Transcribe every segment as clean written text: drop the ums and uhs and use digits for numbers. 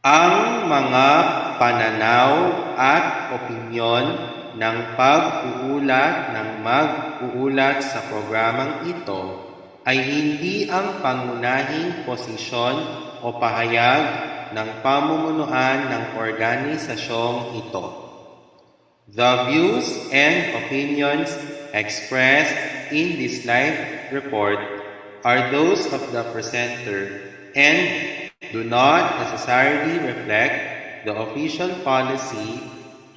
Ang mga pananaw at opinyon ng pag-uulat ng mag-uulat sa programang ito ay hindi ang pangunahing posisyon o pahayag ng pamumunuan ng organisasyong ito. The views and opinions expressed in this live report are those of the presenter and do not necessarily reflect the official policy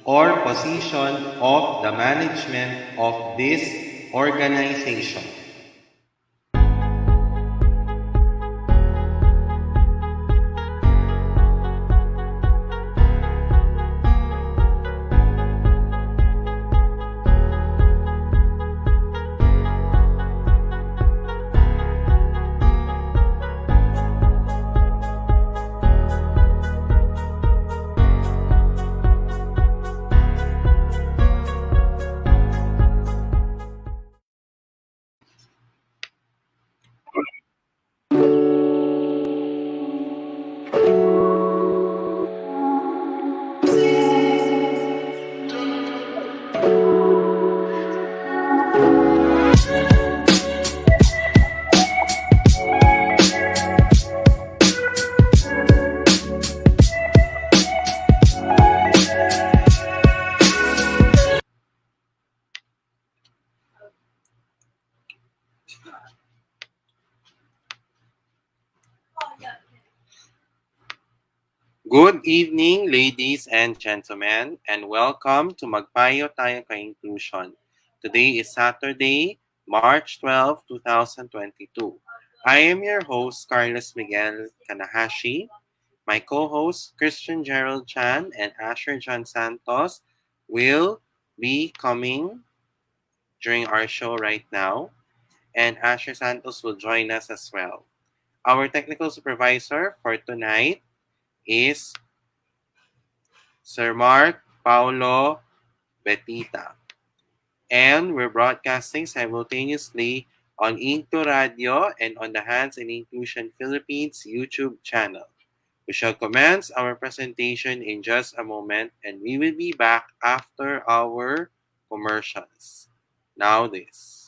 or position of the management of this organization. Good evening, ladies and gentlemen, and welcome to Magpayo tayo Kainklusyon. Today is Saturday, March 12, 2022. I am your host, Carlos Miguel Kanahashi. My co-hosts, Christian Gerald Chan and Asher Santos, will be coming during our show right now, and Asher Santos will join us as well. Our technical supervisor for tonight is Sir Mark Paulo Betita. And we're broadcasting simultaneously on InkluRadyo and on the Hands in Inclusion Philippines YouTube channel. We shall commence our presentation in just a moment, and we will be back after our commercials. Now this.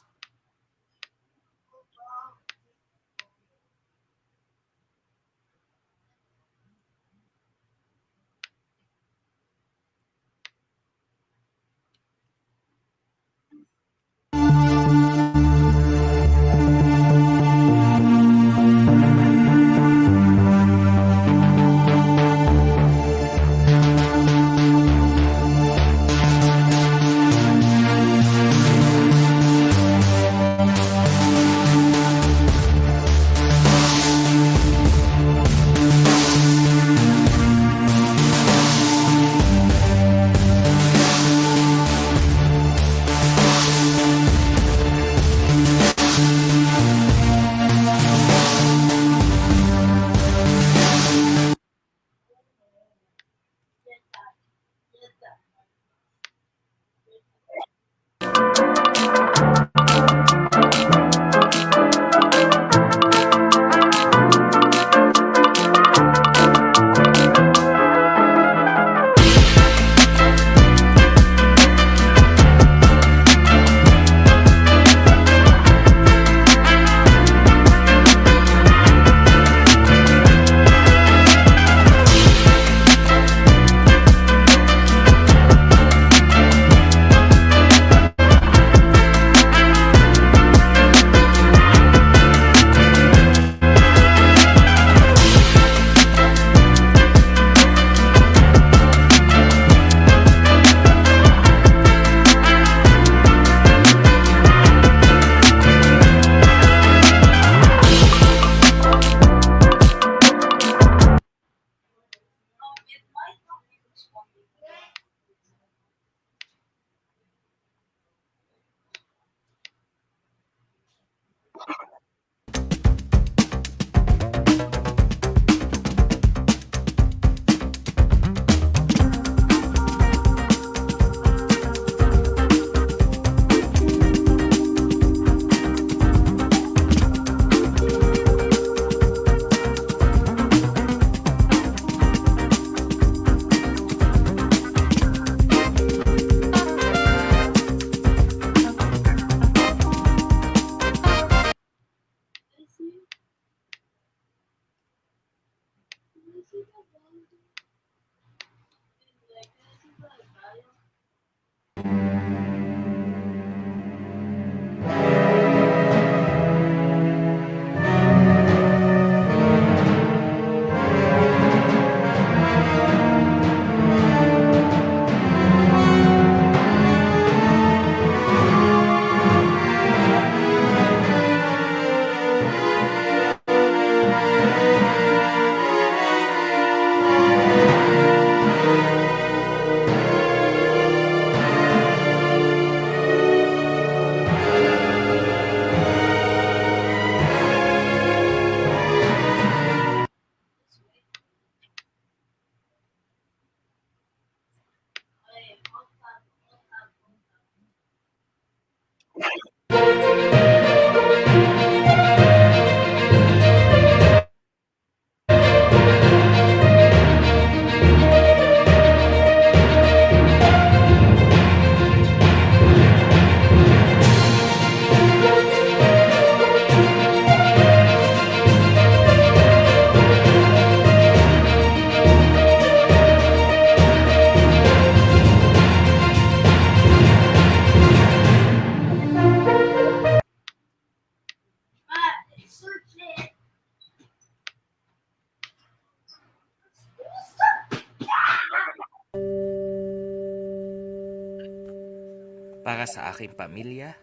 para sa aking pamilya,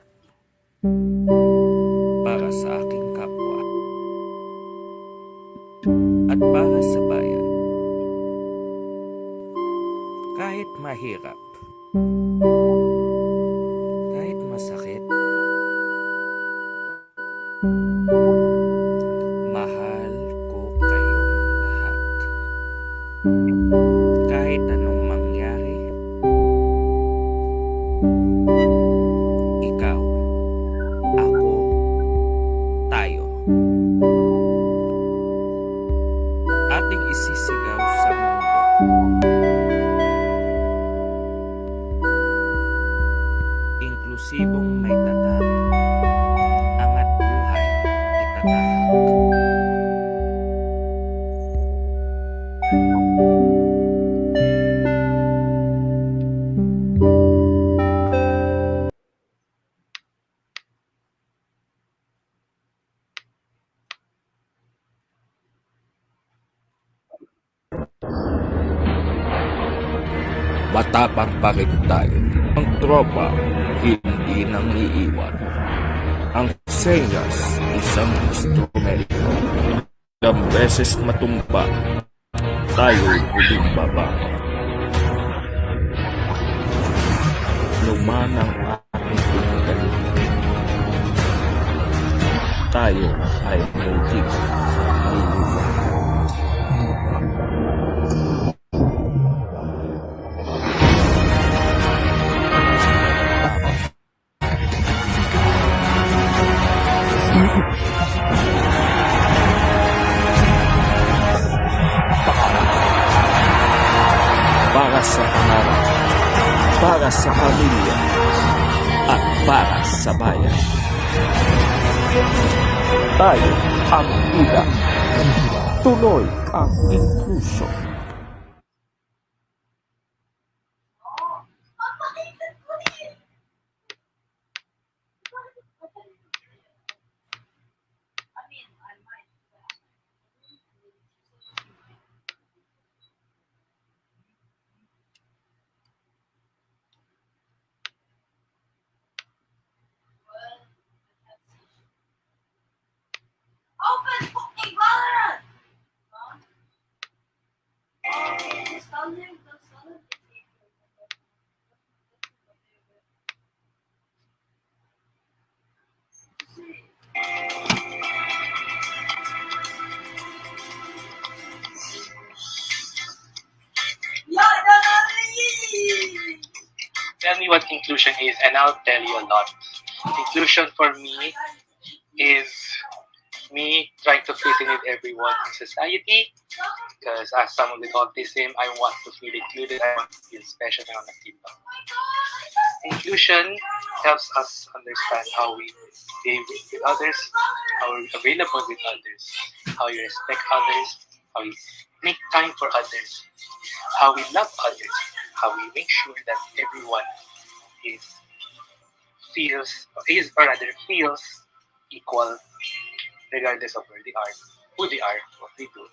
para sa aking kapwa, at para sa bayan. Kahit mahirap, kahit masakit, mahal ko kayong lahat. Kahit anong mangyari, ikaw, ako, tayo. Ating isisigaw sa mundo. Inklusibong may tatak, angat buhay itatahak. Matapang pa rin tayo. Ang tropa, hindi nang iiwan. Ang senyas, isang instrumento. Ilang beses matumba, tayo'y huling bababa. Luman ang ating pinagaling. Tayo ay muling liliwan. Para sa pangarap, para sa pamilya, at para sa bayan. Tayo ang ida. Tuloy ang inclusion. Tell me what inclusion is, and I'll tell you a lot. Inclusion for me is me trying to fit in with everyone in society. Because as someone with autism, I want to feel included. I want to feel special on the team. Inclusion helps us understand how we behave with others, how we're available with others, how we respect others, how we make time for others, how we love others, how we make sure that everyone feels equal regardless of where they are, who they are, what they do,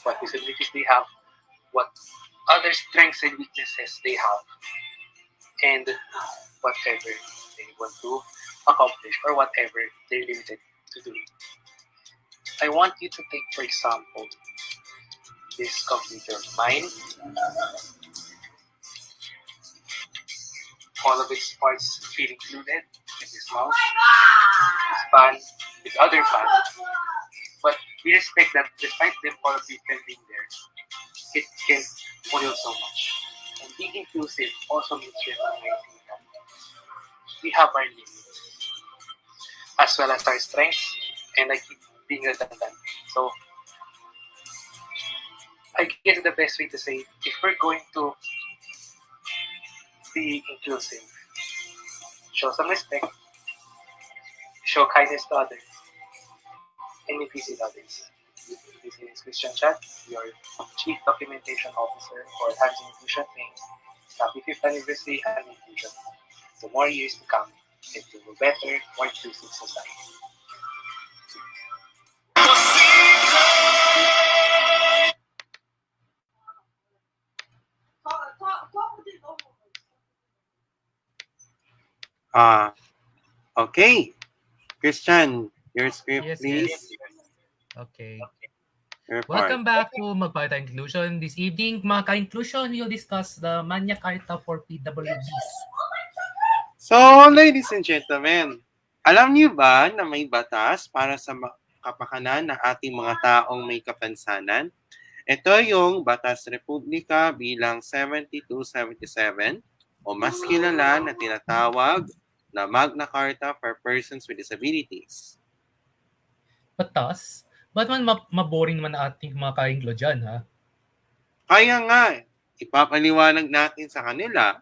what disabilities they have, what other strengths and weaknesses they have, and whatever they want to accomplish or whatever they're limited to do. I want you to take, for example, this computer of mine. All of its parts feel included in this mouse, this fan, this other fan. But we respect that despite them all being there, it can spoil so much. And being inclusive also means recognizing that we have our limits, as well as our strengths, and I keep being redundant. So I guess the best way to say, if we're going to be inclusive, show some respect, show kindness to others, and be peace with others. This is Christian Chat, your Chief Documentation Officer for Enhancing Inclusion and happy 5th anniversary and inclusion. The more years to come, it will be better, more inclusive society. Uh, okay. Christian, your script, Yes, please. yes. Okay. Your part. Welcome back to Magpayo Inclusion. This evening, mga ka-inclusion, we'll discuss the Magna Carta for PWDs. So, ladies and gentlemen, alam niyo ba na may batas para sa kapakanan ng ating mga taong may kapansanan? Ito yung Batas Republika bilang 7277 o mas kilala na tinatawag na Magna Carta for Persons with Disabilities. Batas? Ba't man maboring naman ang ating mga ka-inclo dyan, ha? Kaya nga, ipapaliwanag natin sa kanila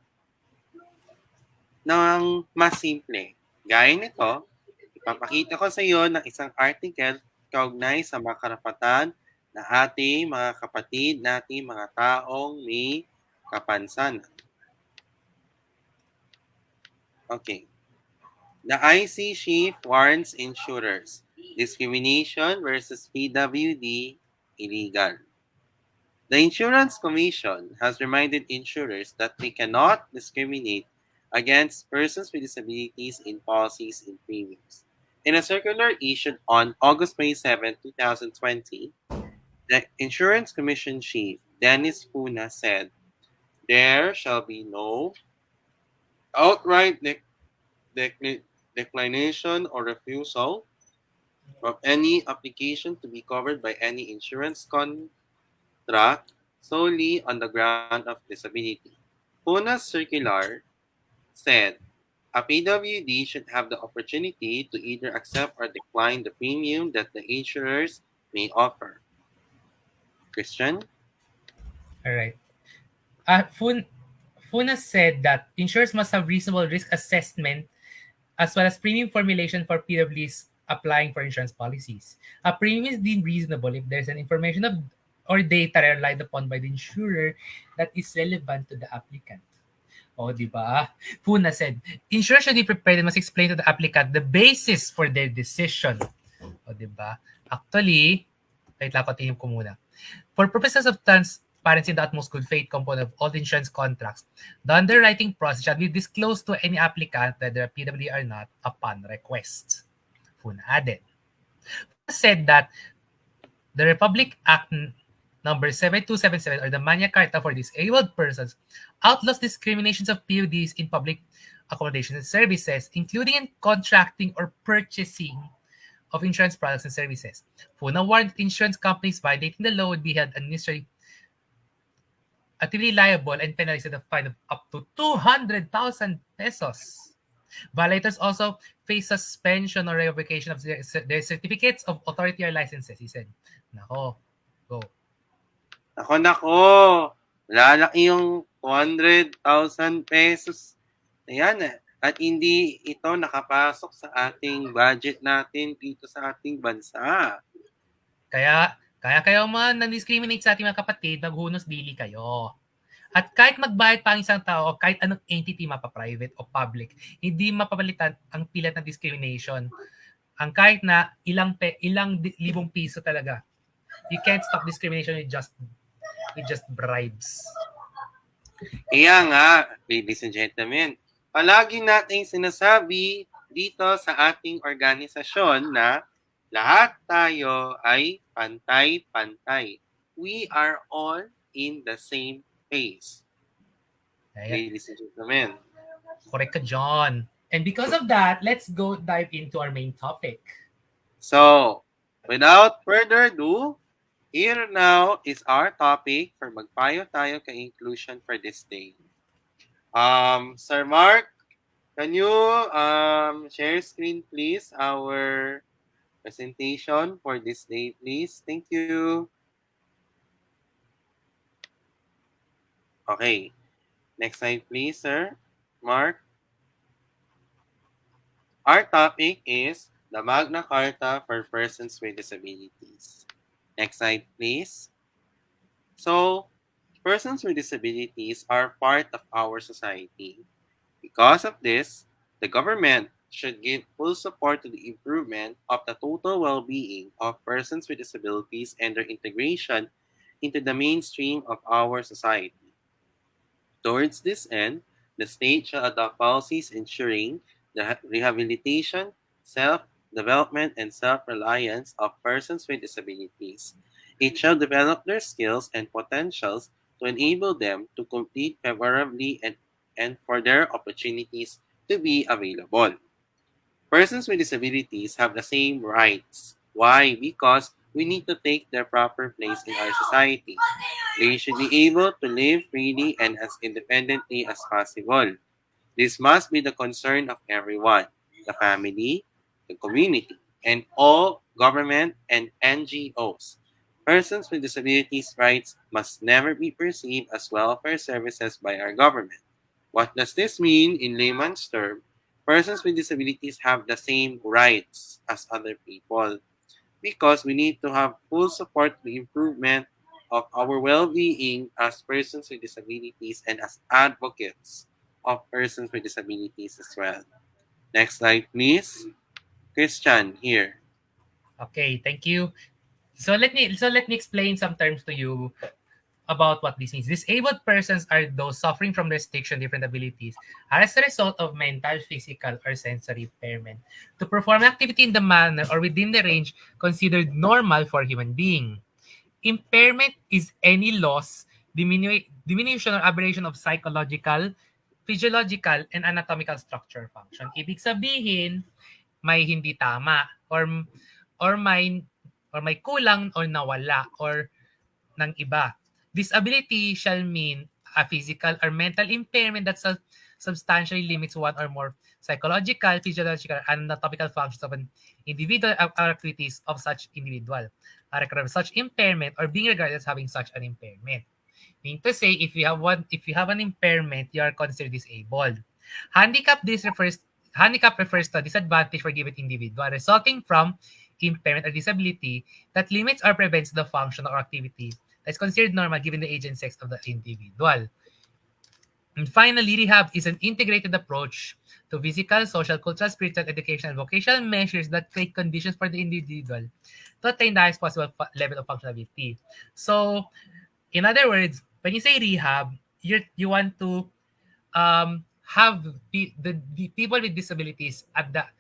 ng mas simple. Gaya nito, ipapakita ko sa iyo ng isang article kaugnay sa mga karapatan na ating mga kapatid nating mga taong may kapansanan. Okay. The IC chief warns insurers, discrimination versus PWD illegal. The Insurance Commission has reminded insurers that they cannot discriminate against persons with disabilities in policies and premiums. In a circular issued on August 27, 2020, the Insurance Commission Chief, Dennis Funa, said, there shall be no outright declination or refusal of any application to be covered by any insurance contract solely on the ground of disability. Funa's circular said a PWD should have the opportunity to either accept or decline the premium that the insurers may offer. Christian? Alright. Funa said that insurers must have reasonable risk assessment as well as premium formulation for PWDs applying for insurance policies. A premium is deemed reasonable if there's an information of or data relied upon by the insurer that is relevant to the applicant. O, di ba? Funa said, insurers should be prepared and must explain to the applicant the basis for their decision. O, di ba? Actually, wait lang, continue ko muna. For purposes of transparency and the utmost good faith component of all the insurance contracts, the underwriting process shall be disclosed to any applicant, whether a PWD or not, upon request. Funa added. Funa said that the Republic Act number 7277 or the Magna Carta for Disabled Persons outlaws discriminations of PWDs in public accommodations and services, including in contracting or purchasing of insurance products and services. Funa warned that insurance companies violating the law would be held administratively liable and penalized with a fine of up to 200,000 pesos. Violators also face suspension or revocation of their certificates of authority or licenses, he said. Nako, go. Nako. Lalaki yung 200,000 pesos. Ayan eh. At hindi ito nakapasok sa ating budget natin dito sa ating bansa. Kaya kayo man nang-discriminate sa ating mga kapatid, maghunos dili kayo. At kahit magbayad pa ang isang tao o kahit anong entity, mapa-private o public, hindi mapapalitan ang pilat ng discrimination. Ang kahit na ilang libong piso talaga. You can't stop discrimination with just bribes. Kaya nga, ladies and gentlemen, palagi nating sinasabi dito sa ating organisasyon na lahat tayo ay pantay-pantay. We are all in the same pace. Ladies and gentlemen. Correct ka, John. And because of that, let's go dive into our main topic. So, without further ado, here now is our topic for Magpayo Tayo Ka-Inclusion for this day. Sir Mark, can you share screen please our presentation for this day, please? Thank you. Okay. Next slide, please, sir. Mark. Our topic is the Magna Carta for Persons with Disabilities. Next slide, please. So, persons with disabilities are part of our society. Because of this, the government should give full support to the improvement of the total well-being of persons with disabilities and their integration into the mainstream of our society. Towards this end, the state shall adopt policies ensuring the rehabilitation, self-development, and self-reliance of persons with disabilities. It shall develop their skills and potentials to enable them to compete favorably and for their opportunities to be available. Persons with disabilities have the same rights. Why? Because we need to take their proper place in our society. They should be able to live freely and as independently as possible. This must be the concern of everyone, the family, the community, and all government and NGOs. Persons with disabilities' rights must never be perceived as welfare services by our government. What does this mean in layman's terms? Persons with disabilities have the same rights as other people because we need to have full support to the improvement of our well-being as persons with disabilities and as advocates of persons with disabilities as well. Next slide, please. Christian, here. Okay, thank you. So let me explain some terms to you about what this means. Disabled persons are those suffering from restriction, different abilities, as a result of mental, physical, or sensory impairment to perform activity in the manner or within the range considered normal for human being. Impairment is any loss, diminution, or aberration of psychological, physiological, and anatomical structure function. Ibig sabihin, may hindi tama or may kulang or nawala or ng iba. Disability shall mean a physical or mental impairment that substantially limits one or more psychological, physiological, and anatomical functions of an individual or activities of such individual. A record of such impairment or being regarded as having such an impairment. Meaning to say, if you have an impairment, you are considered disabled. Handicap this refers Handicap refers to a disadvantage for given individual resulting from impairment or disability that limits or prevents the function or activity that is considered normal given the age and sex of the individual. And finally, rehab is an integrated approach to physical, social, cultural, spiritual, educational, and vocational measures that create conditions for the individual to attain the highest possible level of functionality. So, in other words, when you say rehab, you want to have the people with disabilities adapt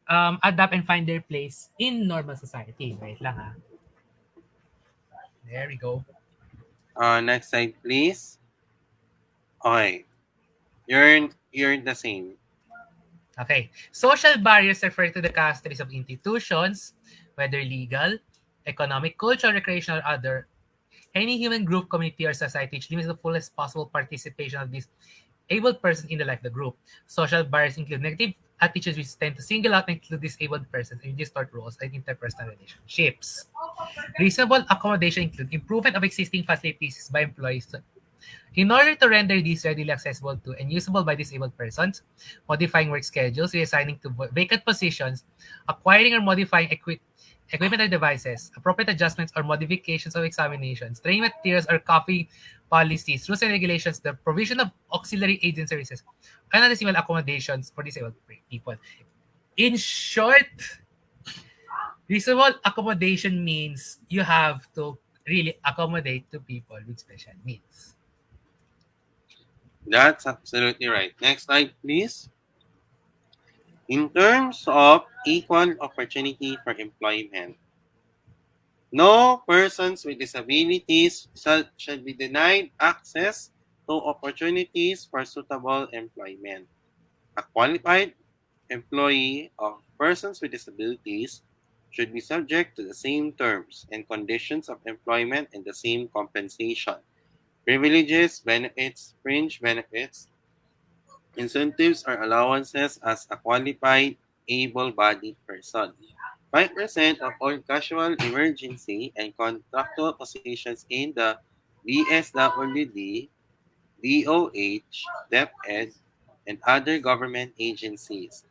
and find their place in normal society. Right lang ha. There we go. Next slide, please. Okay. You're the same. Okay. Social barriers refer to the characteristics of institutions, whether legal, economic, cultural, recreational, or other, any human group, community, or society which limits the fullest possible participation of these able persons in the life of the group. Social barriers include negative attitudes which tend to single out and include disabled persons and distort roles and interpersonal relationships. Reasonable accommodation include improvement of existing facilities by employees in order to render these readily accessible to and usable by disabled persons, modifying work schedules, reassigning to vacant positions, acquiring or modifying equipment or devices, appropriate adjustments or modifications of examinations, training materials or copy policies, rules and regulations, the provision of auxiliary aid and services, and other similar accommodations for disabled people. In short, reasonable accommodation means you have to really accommodate to people with special needs. That's absolutely right. Next slide, please. In terms of equal opportunity for employment, no persons with disabilities should be denied access to opportunities for suitable employment. A qualified employee of persons with disabilities should be subject to the same terms and conditions of employment and the same compensation, privileges, benefits, fringe benefits, incentives, or allowances as a qualified, able-bodied person. 5% of all casual, emergency, and contractual positions in the BSWD, DOH, DepEd, and other government agencies.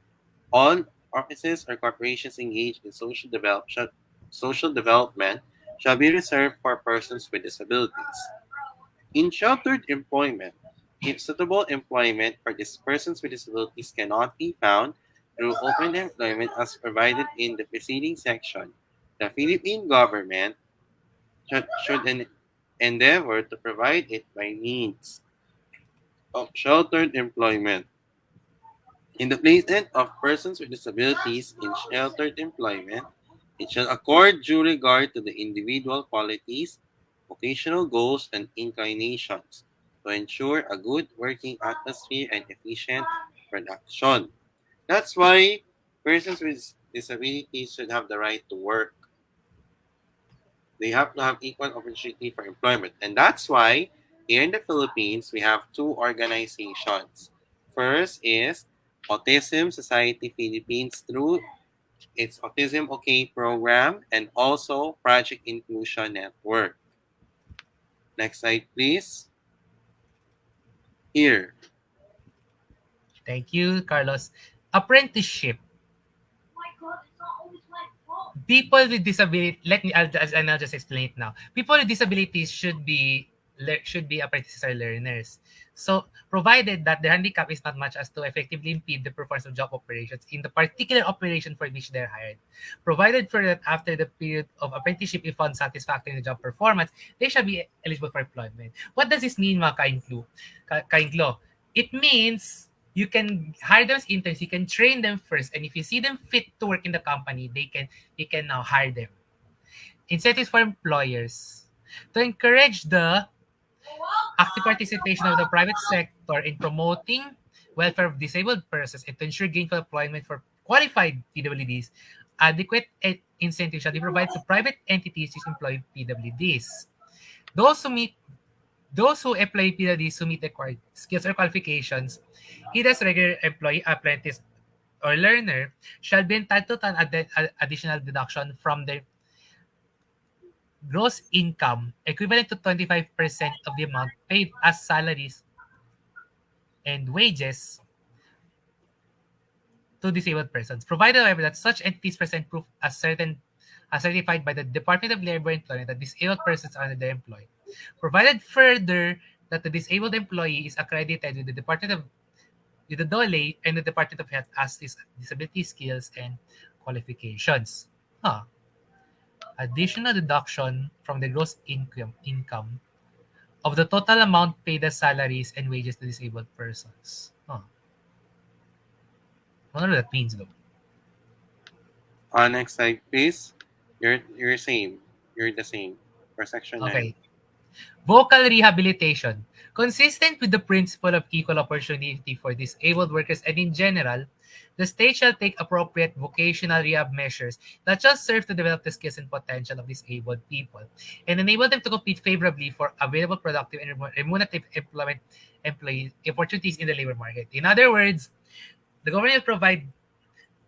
All offices or corporations engaged in social development shall be reserved for persons with disabilities. In sheltered employment, if suitable employment for these persons with disabilities cannot be found through open employment as provided in the preceding section, the Philippine government should endeavor to provide it by means of sheltered employment. In the placement of persons with disabilities in sheltered employment, it shall accord due regard to the individual qualities, vocational goals, and inclinations to ensure a good working atmosphere and efficient production. That's why persons with disabilities should have the right to work. They have to have equal opportunity for employment. And that's why here in the Philippines, we have two organizations. First is Autism Society Philippines through its Autism OK program and also Project Inclusion Network. Next slide, please. Here, Thank you, Carlos. Apprenticeship. People with disability, and I'll just explain it now. People with disabilities should be apprentices or learners. So provided that their handicap is not much as to effectively impede the performance of job operations in the particular operation for which they're hired. Provided for that after the period of apprenticeship, if found satisfactory in the job performance, they shall be eligible for employment. What does this mean, mga Kainklo? It means you can hire them as interns, you can train them first, and if you see them fit to work in the company, you can now hire them. Incentives for employers to encourage the active participation of the private sector in promoting welfare of disabled persons and to ensure gainful employment for qualified PWDs. Adequate incentives shall be provided to private entities which employ PWDs. Those who meet those who employ PWDs who meet the required skills or qualifications, either as regular employee, apprentice, or learner, shall be entitled to an additional deduction from their gross income equivalent to 25% of the amount paid as salaries and wages to disabled persons, provided however that such entities present proof as certified by the Department of Labor and Employment that disabled persons are under their employ. Provided further that the disabled employee is accredited with the Department of with the DOLE and the Department of Health as his disability skills and qualifications. Huh. Additional deduction from the gross income of the total amount paid as salaries and wages to disabled persons. Huh. I wonder what that means though. next slide, please. You're same. You're the same for section 9. Okay. Vocal rehabilitation. Consistent with the principle of equal opportunity for disabled workers and in general, the state shall take appropriate vocational rehab measures that shall serve to develop the skills and potential of disabled people and enable them to compete favorably for available productive and remunerative employee opportunities in the labor market. In other words, the government will provide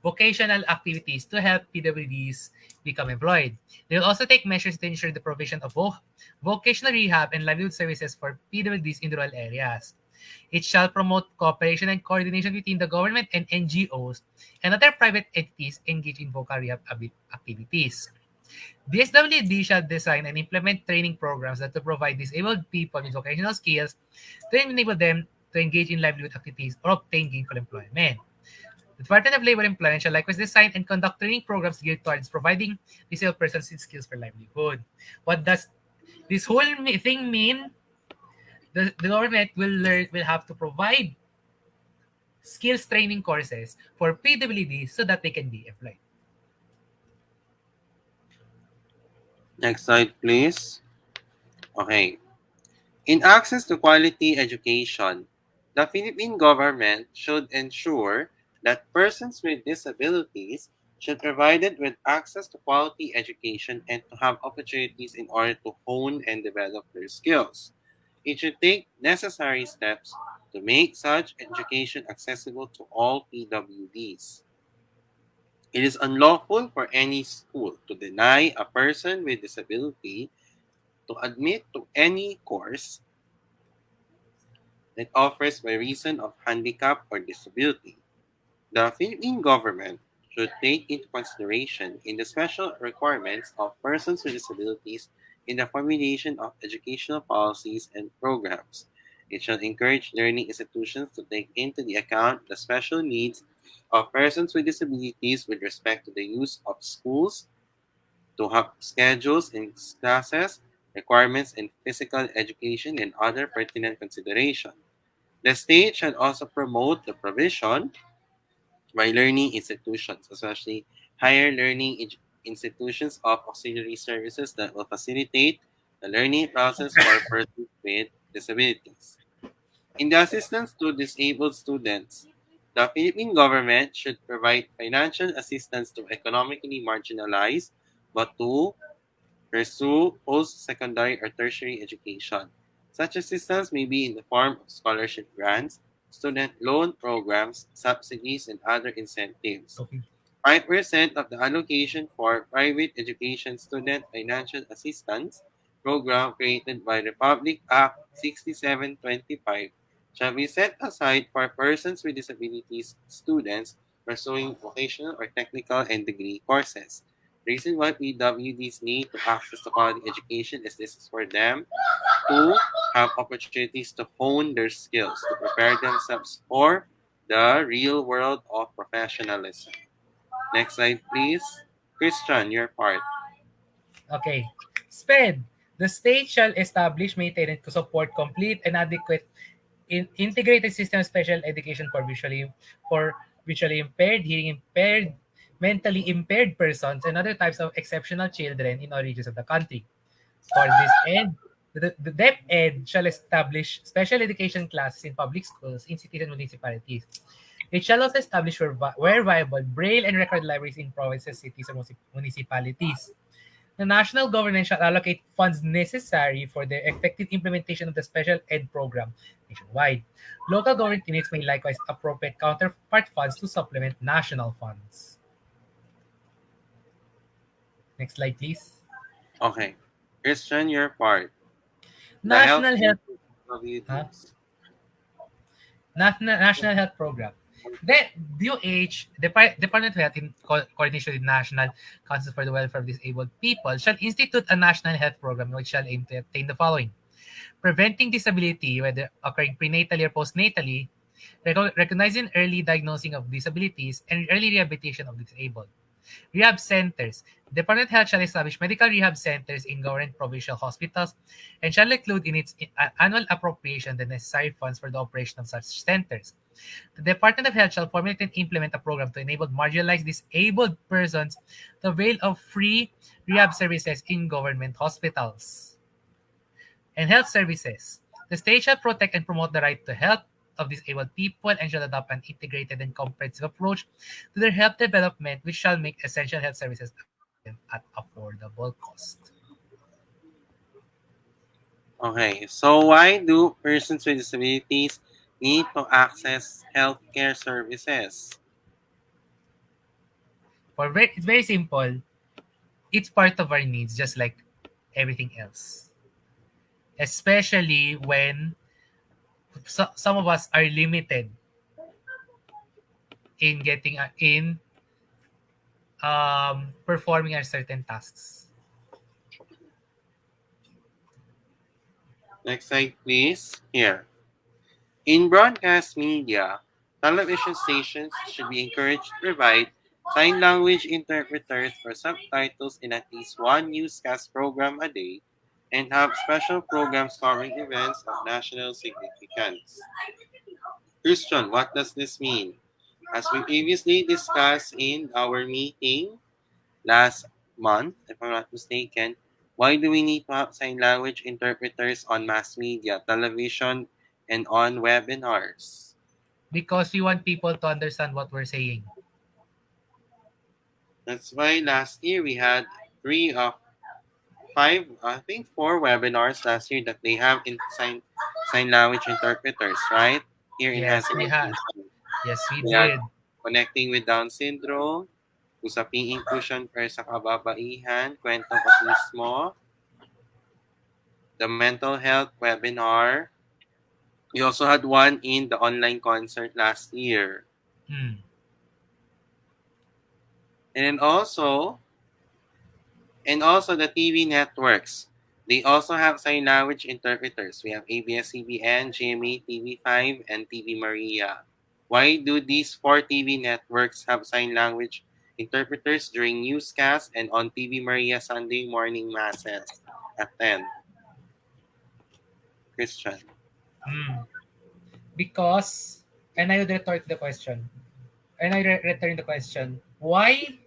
vocational activities to help PWDs become employed. They will also take measures to ensure the provision of vocational rehab and livelihood services for PWDs in rural areas. It shall promote cooperation and coordination between the government and NGOs and other private entities engaged in vocal rehab activities. DSWD shall design and implement training programs that will provide disabled people with vocational skills to enable them to engage in livelihood activities or obtain gainful employment. The Department of Labor and Employment shall likewise design and conduct training programs geared towards providing disabled persons with skills for livelihood. What does this whole thing mean? The government will have to provide skills training courses for PWDs so that they can be employed. Next slide, please. Okay. In access to quality education, the Philippine government should ensure that persons with disabilities should be provided with access to quality education and to have opportunities in order to hone and develop their skills. It should take necessary steps to make such education accessible to all PWDs. It is unlawful for any school to deny a person with disability to admit to any course that offers by reason of handicap or disability. The Philippine government should take into consideration in the special requirements of persons with disabilities in the formulation of educational policies and programs. It shall encourage learning institutions to take into the account the special needs of persons with disabilities with respect to the use of schools, to have schedules in classes, requirements in physical education, and other pertinent considerations. The state shall also promote the provision by learning institutions, especially higher learning institutions of auxiliary services that will facilitate the learning process for persons with disabilities. In the assistance to disabled students, the Philippine government should provide financial assistance to economically marginalized but to pursue post-secondary or tertiary education. Such assistance may be in the form of scholarship grants, student loan programs, subsidies, and other incentives. Okay. 5% of the allocation for private education student financial assistance program created by Republic Act 6725 shall be set aside for persons with disabilities students pursuing vocational or technical and degree courses. The reason why PWDs need to access to quality education is this is for them to have opportunities to hone their skills, to prepare themselves for the real world of professionalism. Next slide, please. Christian, your part. Okay. SPED. The state shall establish, maintain, and support complete and adequate integrated system of special education for visually impaired, hearing impaired, mentally impaired persons, and other types of exceptional children in all regions of the country. For this end, the DepEd shall establish special education classes in public schools in cities and municipalities. It shall also establish where viable braille and record libraries in provinces, cities, or municipalities. The national government shall allocate funds necessary for the effective implementation of the special ed program nationwide. Local government units may likewise appropriate counterpart funds to supplement national funds. Next slide, please. Okay. Christian, your part. The health National Health huh? PWDs. National Health Program. The DOH, Department of Health, in coordination with National Council for the Welfare of Disabled People, shall institute a national health program which shall aim to attain the following: preventing disability, whether occurring prenatally or postnatally, recognizing early diagnosing of disabilities, and early rehabilitation of the disabled. Rehab centers. Department of Health shall establish medical rehab centers in government provincial hospitals and shall include in its annual appropriation the necessary funds for the operation of such centers. The Department of Health shall formulate and implement a program to enable marginalized disabled persons to avail of free rehab services in government hospitals and health services. The state shall protect and promote the right to health of disabled people and shall adopt an integrated and comprehensive approach to their health development, which shall make essential health services available to them at affordable cost. Okay. So why do persons with disabilities need to access healthcare services? It's very simple. It's part of our needs, just like everything else. Especially when some of us are limited in getting in performing our certain tasks. Next slide, please. Here. In broadcast media, television stations should be encouraged to provide sign language interpreters for subtitles in at least one newscast program a day and have special programs covering events of national significance. Christian, what does this mean? As we previously discussed in our meeting last month, if I'm not mistaken, why do we need to have sign language interpreters on mass media, television, and on webinars? Because we want people to understand what we're saying. That's why last year we had three of five, I think four webinars last year that they have in sign language interpreters, right? Here in Yes, we HNI had. Pilipinas. Yes, we We had did. connecting with Down syndrome, usaping inclusion per sa kababaihan, kwentong autismo, the mental health webinar. We also had one in the online concert last year. Hmm. And then also the TV networks. They also have sign language interpreters. We have ABS-CBN, GMA, TV5, and TV Maria. Why do these four TV networks have sign language interpreters during newscasts and on TV Maria Sunday morning masses at 10? Christian. Hmm. Because, and I would retort the question. And I return the question: Why?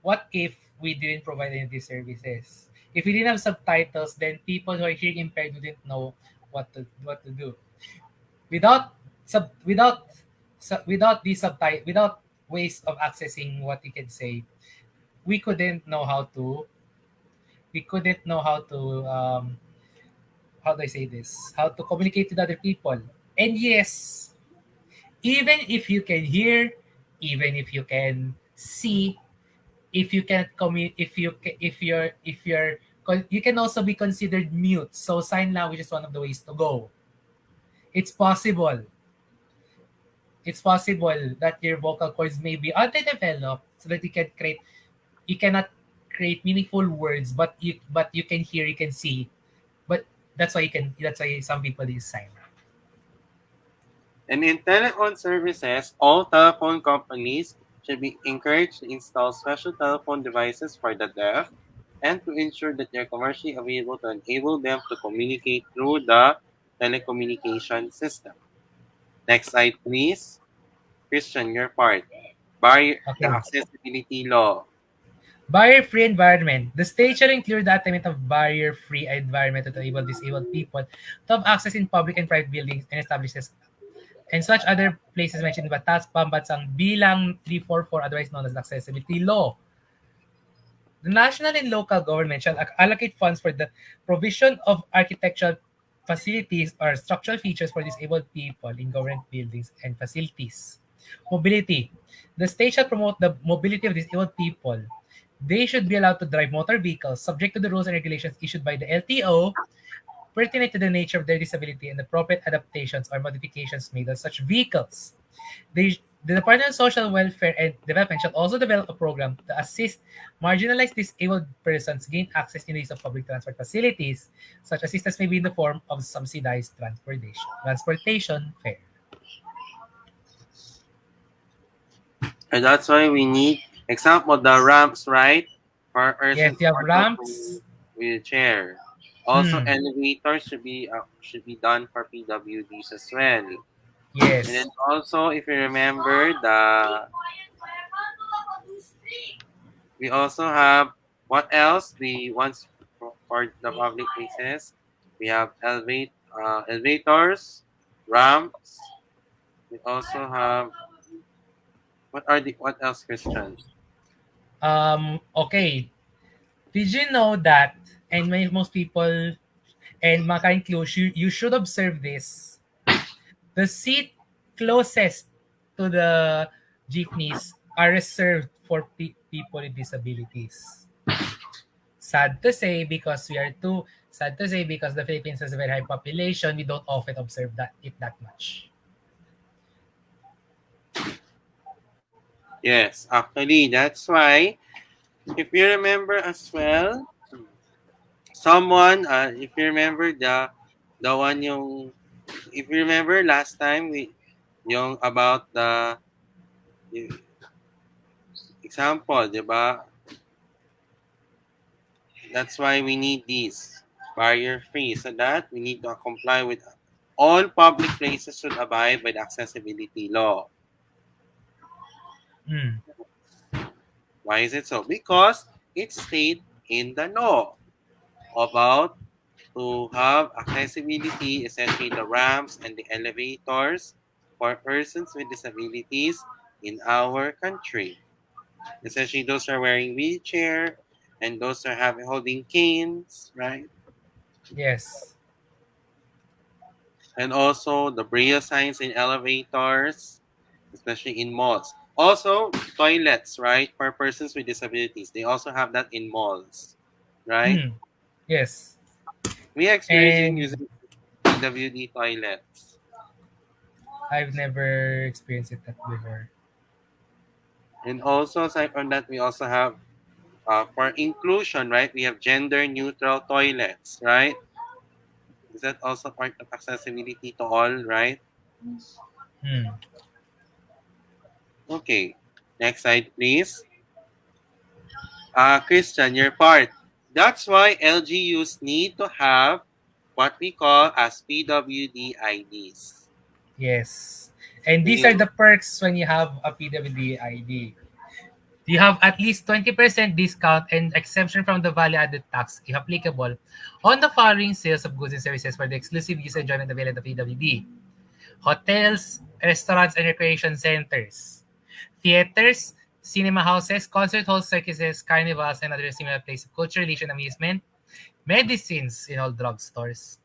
What if we didn't provide any of these services? If we didn't have subtitles, then people who are hearing impaired wouldn't know what to do. Without without these subtitle, without ways of accessing what you can say, we couldn't know how to we couldn't know how do I say this? How to communicate with other people. And yes, even if you can hear, even if you can see, if you can commute, if you're you can also be considered mute. So sign language is one of the ways to go. It's possible. It's possible that your vocal cords may be underdeveloped so that you cannot create meaningful words, but you can hear, you can see. But that's why some people use sign. And in telephone services, all telephone companies should be encouraged to install special telephone devices for the deaf and to ensure that they're commercially available to enable them to communicate through the telecommunication system. Next slide, please. Christian, your part. The Okay. accessibility law. Barrier-free environment. The state shall include the attainment of barrier-free environment to enable disabled people to have access in public and private buildings and establishments and such other places mentioned in Batas Pambansang Bilang 344, otherwise known as the Accessibility Law. The national and local government shall allocate funds for the provision of architectural facilities or structural features for disabled people in government buildings and facilities. Mobility. The state shall promote the mobility of disabled people. They should be allowed to drive motor vehicles subject to the rules and regulations issued by the LTO pertinent to the nature of their disability and the appropriate adaptations or modifications made on such vehicles. The Department of Social Welfare and Development shall also develop a program to assist marginalized disabled persons gain access in the use of public transport facilities. Such assistance may be in the form of subsidized transportation fare. And that's why we need, example, the ramps, right? For Yes, persons you have who are ramps. wheelchair. Also, Hmm. elevators should be done for PWDs as well. And then Yes. also, if you remember, we also have what else? The ones for the public places, we have elevators, ramps. We also have what else, Christian? Okay. Did you know that, and most people and mga ka-inclusion, you should observe this. The seat closest to the jeepneys are reserved for people with disabilities. Sad to say because we are too sad to say because the Philippines has a very high population, we don't often observe that much. Yes, actually, that's why if you remember as well, if you remember the one yung, if you remember last time yung about the example, di ba? That's why we need these barrier free so that we need to comply with all public places should abide by the accessibility law. Mm. Why is it so? Because it's stated in the law about to have accessibility, essentially the ramps and the elevators for persons with disabilities in our country. Essentially, those are wearing wheelchair and those are holding canes, right? Yes. And also the braille signs in elevators, especially in malls. Also, toilets, right? For persons with disabilities. They also have that in malls, right? Mm. Yes. We are experiencing And using PWD toilets. I've never experienced it that before. And also, aside from that, we also have, for inclusion, right? We have gender neutral toilets, right? Is that also part of accessibility to all, right? Mm. Okay. Next slide, please. Christian, your part. That's why LGUs need to have what we call as PWD IDs. Yes. And these are Mhm. the perks when you have a PWD ID. You have at least 20% discount and exemption from the value-added tax if applicable on the following sales of goods and services for the exclusive use and enjoyment available at the PWD. Hotels, restaurants, and recreation centers, theaters, cinema houses, concert halls, circuses, carnivals, and other similar places of culture, religion, amusement, medicines in all drugstores,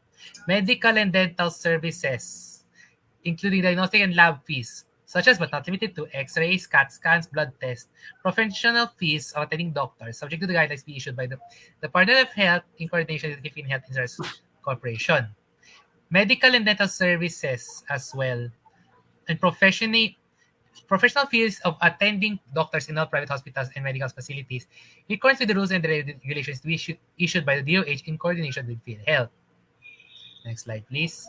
medical and dental services, including diagnostic and lab fees, such as but not limited to X-rays, CAT scans, blood tests, professional fees of attending doctors, subject to the guidelines be issued by the Department of Health in coordination with the Philippine Health Insurance Corporation. Medical and dental services as well, and professional fees of attending doctors in all private hospitals and medical facilities in accordance with the rules and the regulations to be issued by the DOH in coordination with PhilHealth. Next slide, please.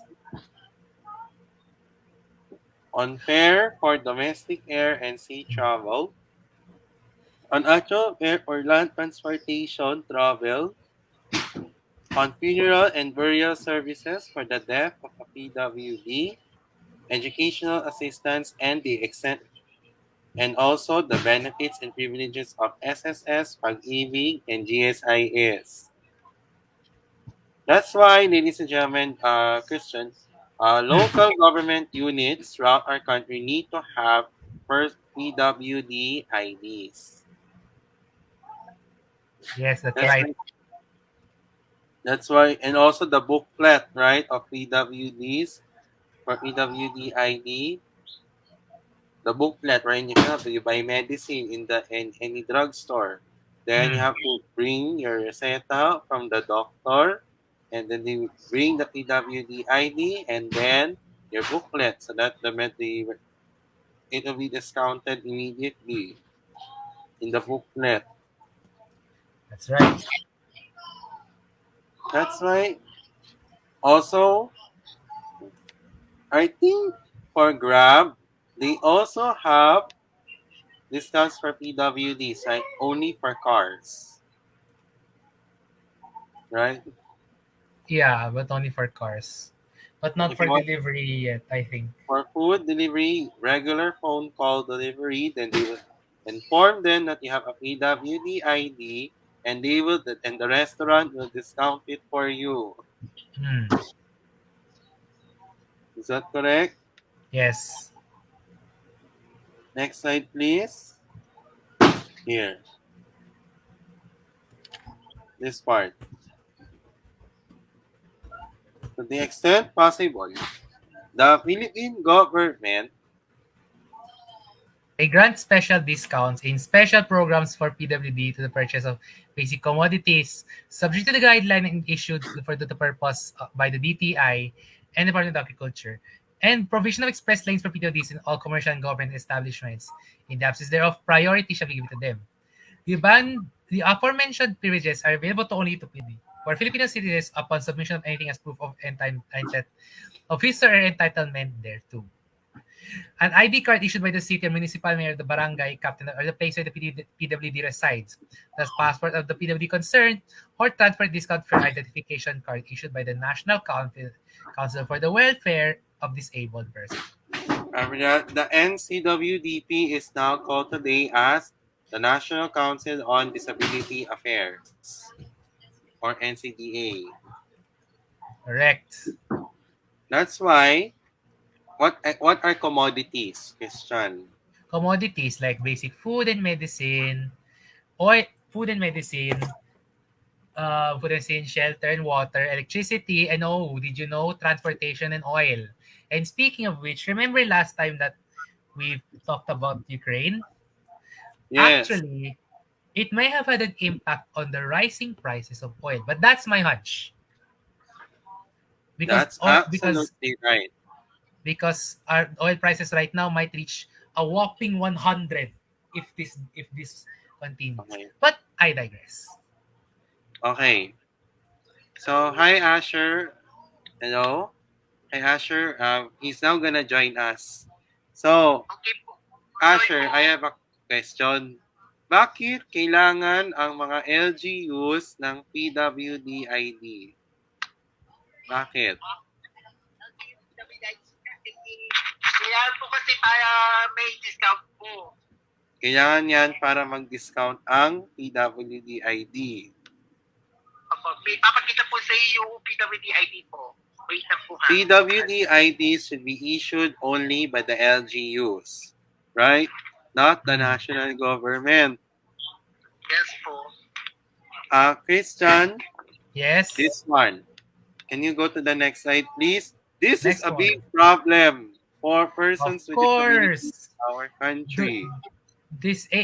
On fare for domestic air and sea travel, on actual air or land transportation travel, on funeral and burial services for the death of a PWD, educational assistance and the extent and also the benefits and privileges of SSS, Pag-ibig, and GSIS. That's why, ladies and gentlemen, Christian, local government units throughout our country need to have first PWD IDs. Yes, that's That's right. why, that's why, and also the booklet, right, of PWDs for PWD ID. The booklet, right? You buy medicine in any drugstore. Then you Hmm. have to bring your reseta from the doctor, and then they bring the PWD ID and then your booklet, so that it will be discounted immediately in the booklet. That's right. That's why also I think for Grab they also have discounts for PWDs, right? Only for cars, right? Yeah, but only for cars. But not If you for want delivery yet, I think. for food delivery, regular phone call delivery, then they will inform them that you have a PWD ID, and the restaurant will discount it for you. Hmm. Is that correct? Yes. Next slide, please. Here, this part. To the extent possible, the Philippine government, They grant special discounts in special programs for PWD to the purchase of basic commodities, subject to the guideline issued for the purpose by the DTI and Department of Agriculture, and provision of express lanes for PWDs in all commercial and government establishments. In the absence thereof, priority shall be given to them. The aforementioned privileges are available to only to PD for Filipino citizens upon submission of anything as proof of his or her entitlement thereto. An ID card issued by the city or municipal mayor, the barangay captain, or the place where the PWD resides. Thus, passport of the PWD concerned, or transport discount fare identification card issued by the National Council for the Welfare of Disabled Persons. the NCWDP is now called today as the National Council on Disability Affairs, or NCDA. Correct. That's why what are commodities, Christian? Commodities like basic food and medicine, shelter and water, electricity, and oh, did you know transportation and oil? And speaking of which, remember last time that we talked about Ukraine? Yes, Actually, it may have had an impact on the rising prices of oil, but that's my hunch because that's oil, because absolutely right. because our oil prices right now might reach a whopping 100 if this continues. Okay. But I digress. Okay. So hi Asher. Hello. Hi Asher. He's now gonna join us. So Asher, I have a question. Bakit kailangan ang mga LGUs ng PWD ID? Bakit? Kailangan po kasi para may discount po. Kailangan yan para mag-discount ang PWD ID. Opo, may papakita po sa iyo yung PWD ID po. Wait na po ha. PWD IDs should be issued only by the LGUs, right? Not the national government. Yes po. Christian, Yes. this one. Can you go to the next slide, please? This is Next a one. big problem for persons Of with disabilities course. in our country.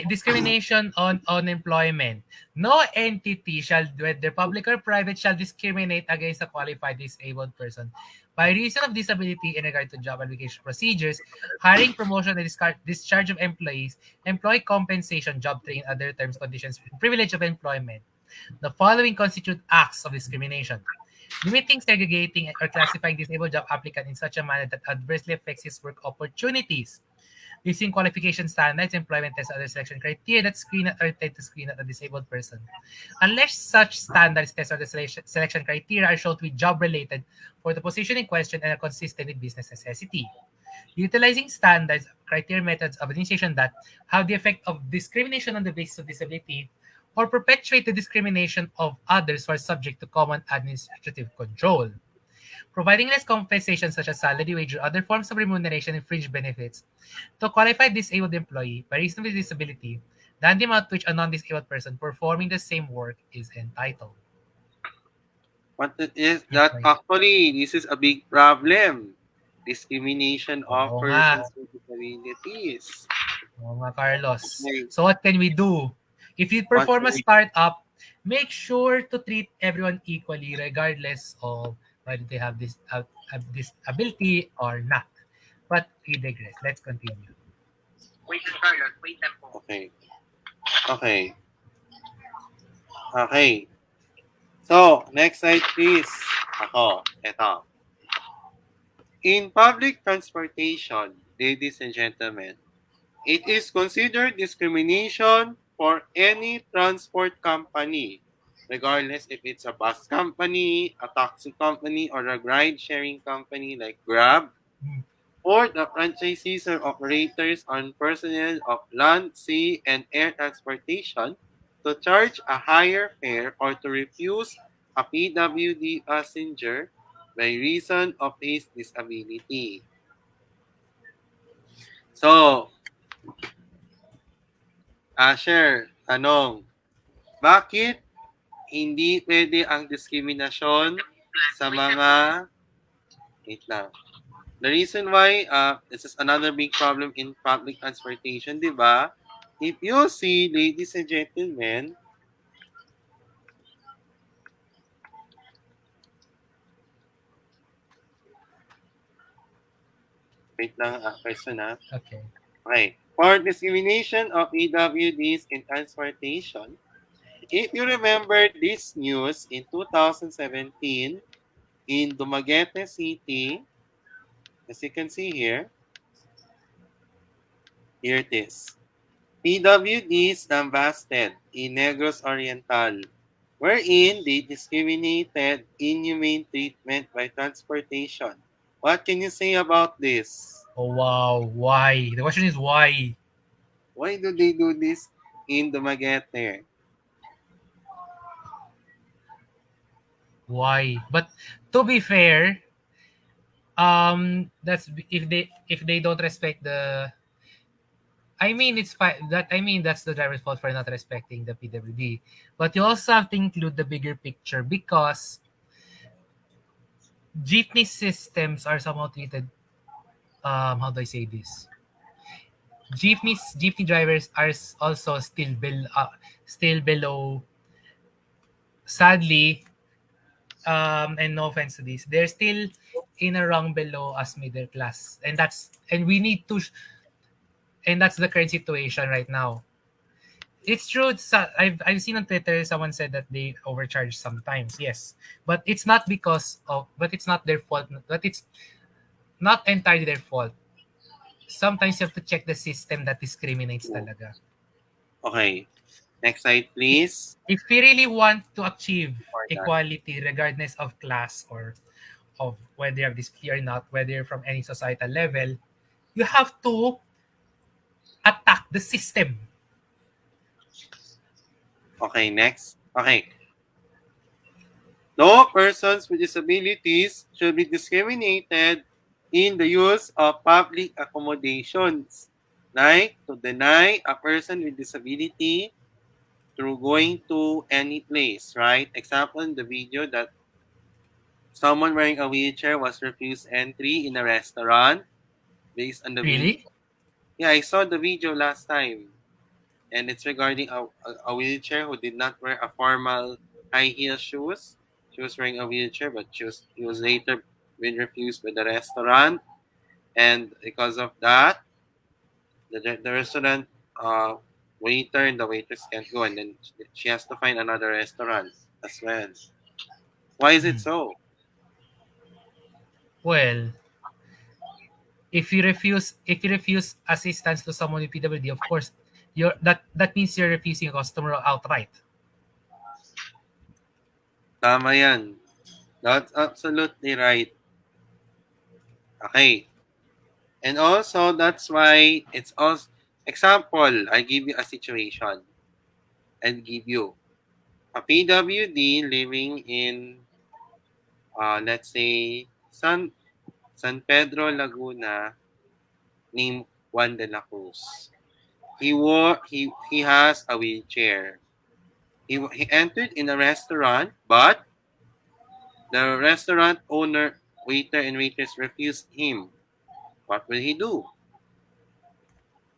Discrimination on unemployment. No entity shall, whether public or private, shall discriminate against a qualified disabled person by reason of disability in regard to job application procedures, hiring, promotion, and discharge of employees, employee compensation, job training, other terms, conditions, and privilege of employment. The following constitute acts of discrimination: limiting, segregating, or classifying disabled job applicant in such a manner that adversely affects his work opportunities, using qualification standards, employment tests, other selection criteria that screen out or intend to screen out a disabled person, unless such standards, tests, or the selection criteria are shown to be job-related for the position in question and are consistent with business necessity. Utilizing standards, criteria, methods of initiation that have the effect of discrimination on the basis of disability or perpetuate the discrimination of others who are subject to common administrative control. Providing less compensation such as salary, wage, or other forms of remuneration and fringe benefits to a qualified disabled employee by reason of his disability than the amount to which a non-disabled person performing the same work is entitled. What it is that actually this is a big problem. Discrimination of Oo nga. persons with disabilities. Oo nga, Carlos. Okay. So what can we do? If you perform a What can we- startup, make sure to treat everyone equally regardless of whether they have this ability or not. But we digress. Let's continue. Wait na Carlos, wait na po. Okay. Okay. Okay. So, next slide please. Eto. In public transportation, ladies and gentlemen, it is considered discrimination for any transport company, regardless if it's a bus company, a taxi company, or a ride-sharing company like Grab, or the franchisees or operators on personnel of land, sea, and air transportation to charge a higher fare or to refuse a PWD passenger by reason of his disability. So, Asher, tanong, bakit hindi pwede ang diskriminasyon sa mga... Wait lang. The reason why this is another big problem in public transportation, di ba? If you see, ladies and gentlemen, wait lang, question ha. Okay. Okay. For discrimination of PWDs in transportation, if you remember this news in 2017 in Dumaguete City, as you can see here it is. PWDs lambasted in Negros Oriental, wherein they discriminated inhumane treatment by transportation. What can you say about this? Oh wow, why? The question is why? Why do they do this in Dumaguete? Why? But to be fair, that's if they don't respect the. I mean, it's fine. That's the driver's fault for not respecting the PWD. But you also have to include the bigger picture because jeepney systems are somehow treated. How do I say this? Jeepney drivers are also still below. Sadly, and no offense to this, they're still in a rung below us middle class, and that's the current situation right now. It's true. I've seen on Twitter someone said that they overcharge sometimes. Yes, but it's not their fault. But it's not entirely their fault. Sometimes you have to check the system that discriminates talaga. Okay. Next slide, please. If we really want to achieve equality regardless of class or of whether you have disability or not, whether you're from any societal level, You have to attack the system. Okay, next. Okay. No persons with disabilities should be discriminated in the use of public accommodations, like to deny a person with disability through going to any place, right? Example in the video that someone wearing a wheelchair was refused entry in a restaurant based on the video. Really? Yeah, I saw the video last time, and it's regarding a wheelchair who did not wear a formal high heel shoes. She was wearing a wheelchair, but he was later been refused by the restaurant, and because of that, the restaurant uh waiter and the waitress can't go, and then she has to find another restaurant as well. Why is it Hmm. so? Well, if you refuse assistance to someone with PWD, of course, that means you're refusing a customer outright. Tama yan. That's absolutely right. Okay. And also, that's why it's also, example, I give you a situation. I'll give you a PWD living in, let's say, San Pedro, Laguna, named Juan de la Cruz. He has a wheelchair. He entered in a restaurant, but the restaurant owner, waiter, and waitress refused him. What will he do?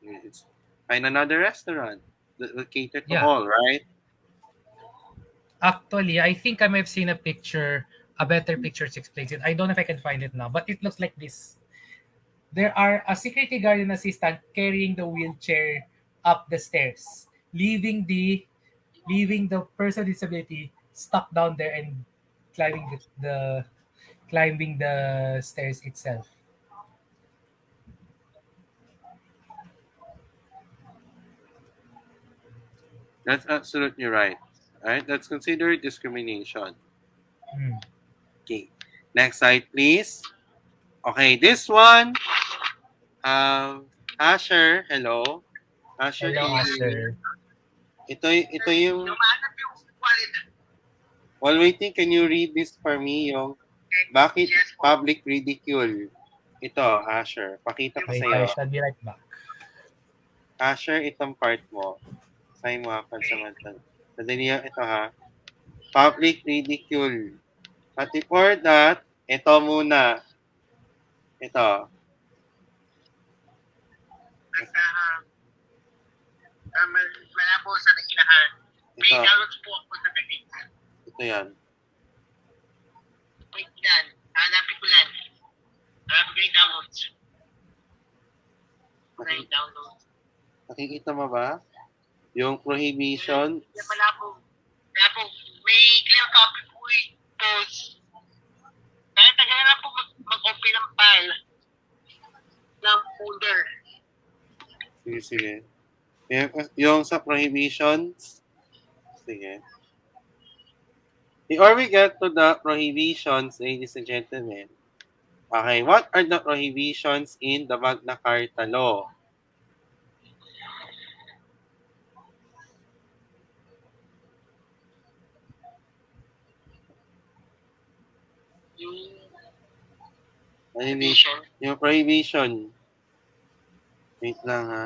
It's find another restaurant that will cater to Yeah. all, right? Actually, I think I might have seen a picture, a better picture to explain it. I don't know if I can find it now, but it looks like this. There are a security guard and assistant carrying the wheelchair up the stairs, leaving the person with disability stuck down there and climbing the stairs itself. That's absolutely right. Right? That's considered discrimination. Hmm. Okay. Next slide, please. Okay, this one. Asher, hello. Asher, Hello, can you hear me? Asher. Ito yung, Lumaanap yung wallet. while waiting, can you read this for me? Yung, Okay. bakit Yes po. public ridicule? Ito, Asher. Pakita ko Wait, I sa'yo. shall be right back. Asher, itong part mo. Sa'yo mo ha, pansamantala. Madali yan, ito ha. Public ridicule. But before that, ito muna. Ito. Malabo sa nakilahan. May Ito. downloads po ako sa galing. Ito yan. Wait lang. Hanapin ko lang. Hanapin ko yung downloads. Wala yung downloads. Nakikita mo ba? Yung prohibition. Yan malabo. Kaya po, may clear copy po yung post. Kaya tagal na lang po mag-open ng file ng folder. Sige, sige. Yung sa prohibitions. Sige. Before we get to the prohibitions, ladies and gentlemen, okay, what are the prohibitions in the Magna Carta law? Yung Ano yung, vision. yung prohibition? Wait lang ha.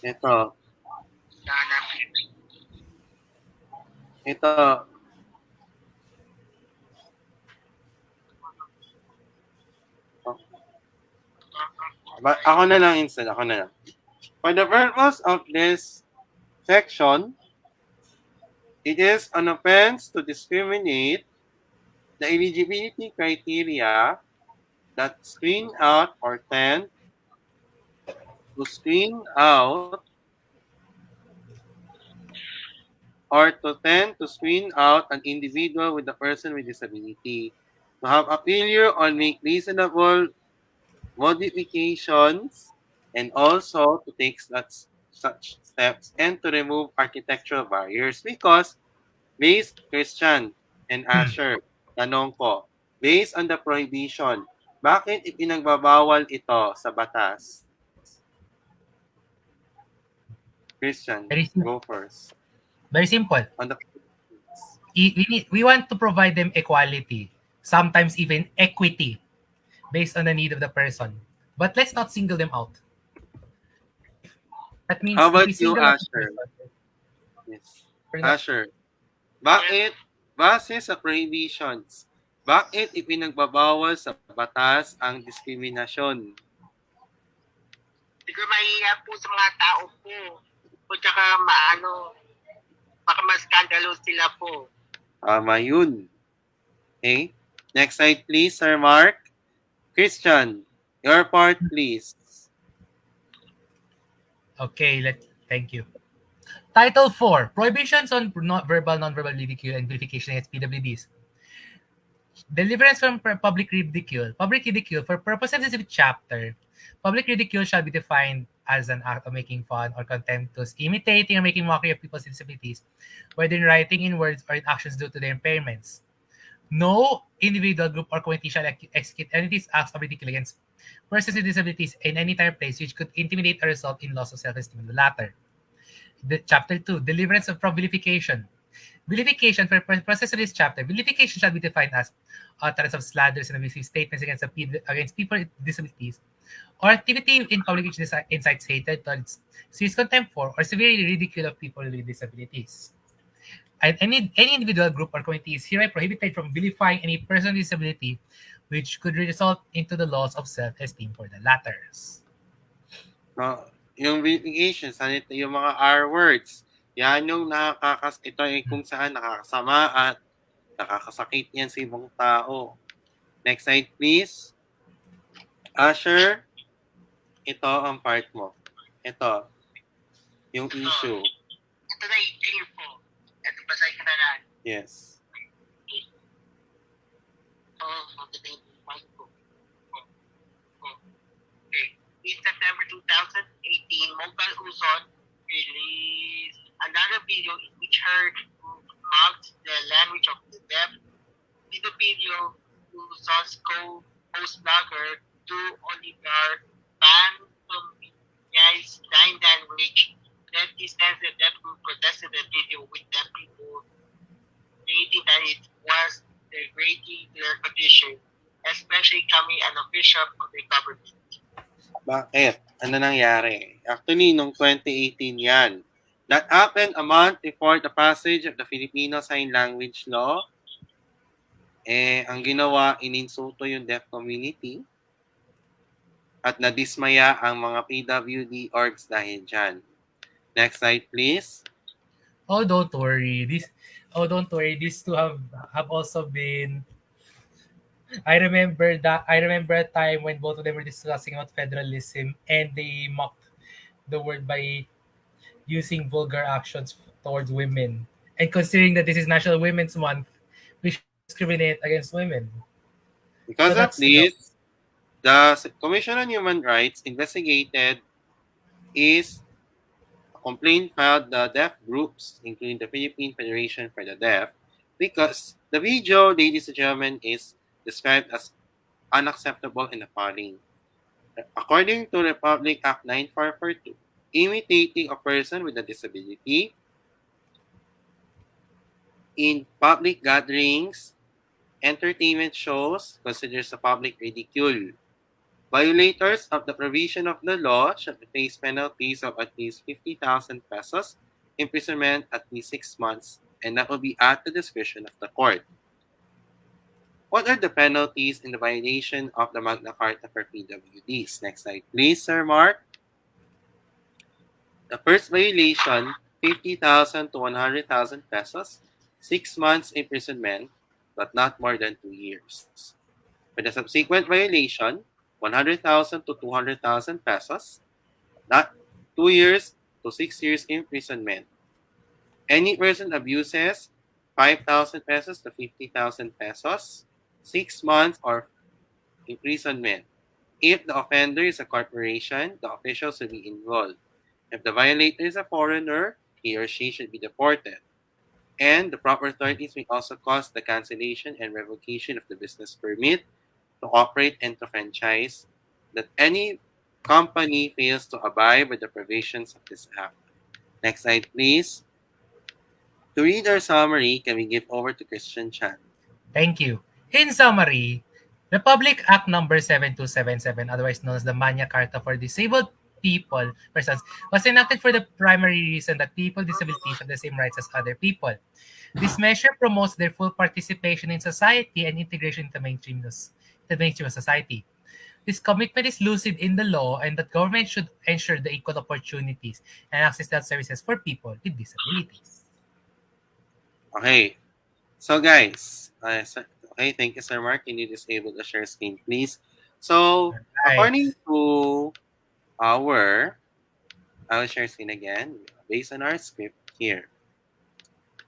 Ito. Hanapin. Ito. Ako na lang instead. Ako na lang. For the purpose of this section, it is an offense to discriminate the eligibility criteria that screen out or tend to screen out or to tend to screen out an individual with a person with disability, to have a failure on make reasonable modifications, and also to take such steps and to remove architectural barriers because based Christian and Asher, tanong ko, based on the prohibition, Bakit ipinagbabawal ito sa batas? Christian, Very, go first. very simple. On the We want to provide them equality, sometimes even equity, based on the need of the person. But let's not single them out. That How means if about we you, single out the Asher? person, Yes. we're not. Asher, bakit base sa prohibitions, bakit ipinagbabawal sa batas ang diskriminasyon? Siguro mahiya po sa mga tao po. O tsaka baka ma-scandalo sila po. Tama yun. Okay? Next slide, please, Sir Mark. Christian, your part, please. Okay, thank you. Title 4, Prohibitions on Non-Verbal Ridicule and Vilification against PWDs. Deliverance from public ridicule. Public ridicule, for purposes of this chapter, public ridicule shall be defined as an act of making fun or contemptuous, imitating or making mockery of people's disabilities, whether in writing, in words, or in actions due to their impairments. No individual, group, or community shall execute any of these acts of ridicule against persons with disabilities in any time or place which could intimidate or result in loss of self-esteem in the latter. Chapter 2, Deliverance from Vilification. Vilification, for purposes of this chapter, vilification shall be defined as utterance of slanders and abusive statements against people with disabilities, or activity in public which incites hatred towards, serious contempt for, or severely ridicule of people with disabilities. And any individual, group, or community is hereby prohibited from vilifying any person with disability which could result into the loss of self-esteem for the latters. No, yung vilifications, yung mga R words, yan yung ito ay kung saan nakakasama at nakakasakit yan sa ibang tao. Next slide, please. Asher, ito ang part mo. Ito, yung issue. Ito na yung clear po. Ito basahin ka na lang. Yes. Ito na yung point ko. Okay. In September 2018, Mobile Luzon released another video in which her mocked the language of the deaf. In the video, Luzon's co-host blogger to Oliver Van from Binay's sign language. Then he says the deaf group protested the video with deaf people, stating that it was degrading their condition, especially coming an official from the government. Bakit? Ano nangyari? Actually, noong 2018 yan. That happened a month before the passage of the Filipino Sign Language Law. Ang ginawa, ininsulto yung deaf community at nadismaya ang mga PWD orgs dahil dyan. Next slide, please. Oh, don't worry. These two have also been. I remember a time when both of them were discussing about federalism and they mocked the word by using vulgar actions towards women. And considering that this is National Women's Month, we should discriminate against women. Because of this, the Commission on Human Rights investigated is a complaint filed the deaf groups, including the Philippine Federation for the Deaf, because the video, ladies and gentlemen, is described as unacceptable and appalling. According to Republic Act 9442, imitating a person with a disability in public gatherings, entertainment shows, considers a public ridicule. Violators of the provision of the law shall face penalties of at least 50,000 pesos, imprisonment at least 6 months, and that will be at the discretion of the court. What are the penalties in the violation of the Magna Carta for PWDs? Next slide, please, Sir Mark. The first violation, 50,000 to 100,000 pesos, 6 months imprisonment, but not more than 2 years. For the subsequent violation, 100,000 to 200,000 pesos, not 2 years to 6 years imprisonment. Any person abuses 5,000 pesos to 50,000 pesos, 6 months or imprisonment. If the offender is a corporation, the officials will be involved. If the violator is a foreigner, he or she should be deported. And the proper authorities may also cause the cancellation and revocation of the business permit, to operate and to franchise, that any company fails to abide by the provisions of this act. Next slide, please. To read our summary, can we give over to Christian Chan? Thank you. In summary, Republic Act Number 7277, otherwise known as the Magna Carta for Disabled Persons, was enacted for the primary reason that people with disabilities have the same rights as other people. This measure promotes their full participation in society and integration into the mainstream of society. This commitment is lucid in the law, and that government should ensure the equal opportunities and access to health services for people with disabilities. Okay. So guys, okay, thank you, Sir Mark. Can you disable the share screen, please? So, Right. according to our, I will share screen again, based on our script here.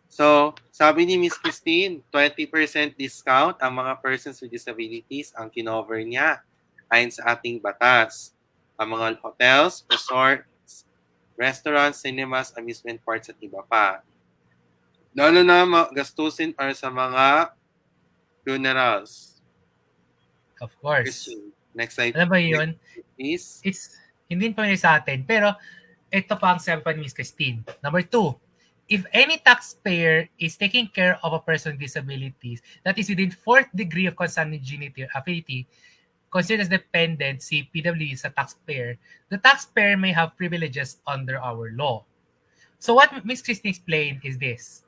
So, sabi ni Miss Christine, 20% discount ang mga persons with disabilities ang kinover niya ayon sa ating batas. Ang mga hotels, resorts, restaurants, cinemas, amusement parks at iba pa. Lalo na gastusin para sa mga funerals. Of course. Christine, next slide. Alam ba yun? Please. It's hindi pa yun sa atin, pero ito pa ang sabi pa ni Ms. Christine. Number 2, if any taxpayer is taking care of a person with disabilities that is within 4th degree of consanguinity or affinity, considered as dependent, si PWD sa taxpayer, the taxpayer may have privileges under our law. So what Ms. Christine explained is this.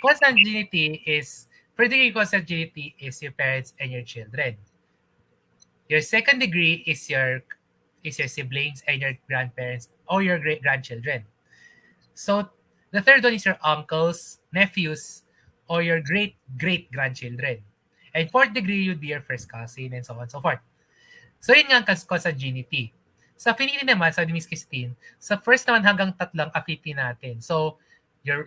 Consanguinity is, 1st degree consanguinity is your parents and your children. Your 2nd degree is your siblings and your grandparents or your great-grandchildren. So the 3rd one is your uncles, nephews, or your great-great-grandchildren. And 4th degree would be your first cousin and so on and so forth. So yun nga ang consanguinity. Sa affinity naman, sabi ni Ms. Christine, sa first naman hanggang 3 affinity natin. So your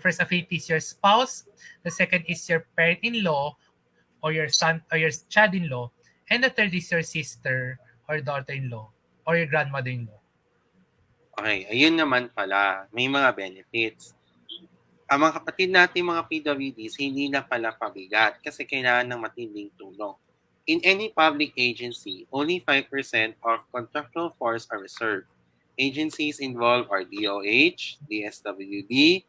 first affinity is your spouse, the second is your parent-in-law or your son or your child-in-law, and the third is your sister or daughter-in-law or your grandmother-in-law. Okay, ayun naman pala. May mga benefits. Ang mga kapatid natin mga PWDs, hindi na pala pabigat kasi kailangan ng matinding tulong. In any public agency, only 5% of contractual force are reserved. Agencies involved are DOH, DSWD,